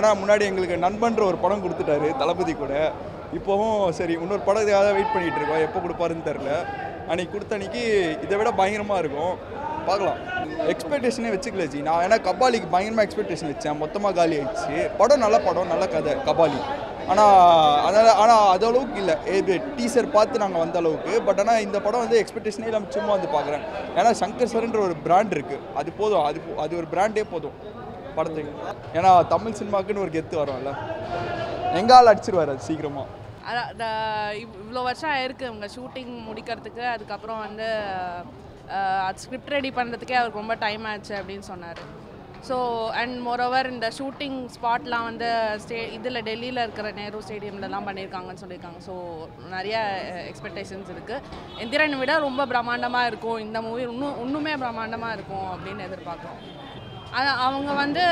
ஏன்னா முன்னாடி எங்களுக்கு நண்பன்ற ஒரு படம் கொடுத்துட்டாரு தளபதி கூட. இப்போவும் சரி இன்னொரு படத்துக்காக வெயிட் பண்ணிகிட்டு இருக்கோம், எப்போ கொடுப்பாருன்னு தெரில. அன்றைக்கி கொடுத்த அன்றைக்கி இதை விட பயங்கரமாக இருக்கும், பார்க்கலாம். எக்ஸ்பெக்டேஷனே வச்சுக்கல ஜி. நான் ஏன்னா கபாலிக்கு பயங்கரமாக எக்ஸ்பெக்டேஷன் வச்சேன், மொத்தமாக காலி ஆகிடுச்சு. படம், நல்ல கதை கபாலி. ஆனால் அது அளவுக்கு இல்லை, இது டீசர் பார்த்து நாங்கள் வந்த அளவுக்கு. பட் ஆனால் இந்த படம் வந்து எக்ஸ்பெக்டேஷனே இல்லாமல் சும்மா வந்து பார்க்குறேன். ஏன்னா சங்கர் சார்ன்ற ஒரு பிராண்ட் இருக்குது, அது போதும். அது ஒரு பிராண்டே போதும் படத்துக்கு. ஏன்னா தமிழ் சினிமாவுக்குன்னு ஒரு கெத்து வரும்ல, எங்கால் அடிச்சிருவார் அது சீக்கிரமாக. இவ்வளோ வருஷம் ஆயிருக்கு அவங்க ஷூட்டிங் முடிக்கிறதுக்கு. அதுக்கப்புறம் வந்து அது ஸ்கிரிப்ட் ரெடி பண்ணுறதுக்கே அவருக்கு ரொம்ப டைம் ஆச்சு அப்படின்னு சொன்னார். ஸோ அண்ட் மோரோவர் இந்த ஷூட்டிங் ஸ்பாட்லாம் வந்து இதில் டெல்லியில் இருக்கிற நேரு ஸ்டேடியம்லலாம் பண்ணியிருக்காங்கன்னு சொல்லியிருக்காங்க. ஸோ நிறைய எக்ஸ்பெக்டேஷன்ஸ் இருக்குது. எந்திரனை விட ரொம்ப பிரம்மாண்டமாக இருக்கும் இந்த மூவி, இன்னுமே பிரம்மாண்டமாக இருக்கும் அப்படின்னு எதிர்பார்க்குறோம். அவங்க வந்து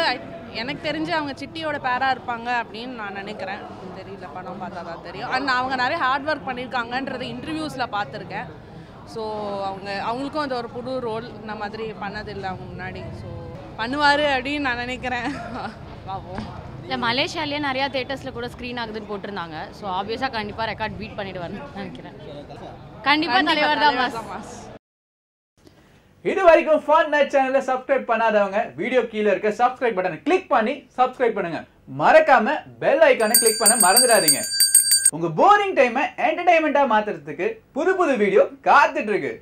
எனக்கு தெரிஞ்சு அவங்க சிட்டியோட பேராக இருப்பாங்க அப்படின்னு நான் நினைக்கிறேன். தெரியல, படம் பார்த்தா தான் தெரியும். அண்ட் அவங்க நிறைய ஹார்ட் ஒர்க் பண்ணியிருக்காங்கன்றது இன்டர்வியூஸில் பார்த்துருக்கேன். ஸோ அவங்களுக்கும் அது ஒரு புது ரோல், இந்த மாதிரி பண்ணதில்லை அவங்க முன்னாடி. ஸோ பண்ணுவார் அப்படின்னு நான் நினைக்கிறேன். பார்ப்போம். இல்லை, மலேசியாலேயே நிறையா தேட்டர்ஸில் கூட ஸ்க்ரீன் ஆகுதுன்னு போட்டிருந்தாங்க. ஸோ ஆப்வியஸாக கண்டிப்பாக ரெக்கார்ட் பீட் பண்ணிடுவார்னு நினைக்கிறேன். கண்டிப்பாக தலைவர் தான் மாஸ். இது வரைக்கும் ஃபன் நைட் சேனலை சப்ஸ்கிரைப் பண்ணாதவங்க வீடியோ கீழே இருக்க சப்ஸ்கிரைப் பட்டனை கிளிக் பண்ணி சப்ஸ்கிரைப் பண்ணுங்க. மறக்காம பெல் ஐக்கானை கிளிக் பண்ண மறந்துடாதீங்க. உங்க போரிங் டைமை என்டர்டைன்மெண்ட்டாக மாற்றுறதுக்கு புது வீடியோ காத்துட்டு இருக்கு.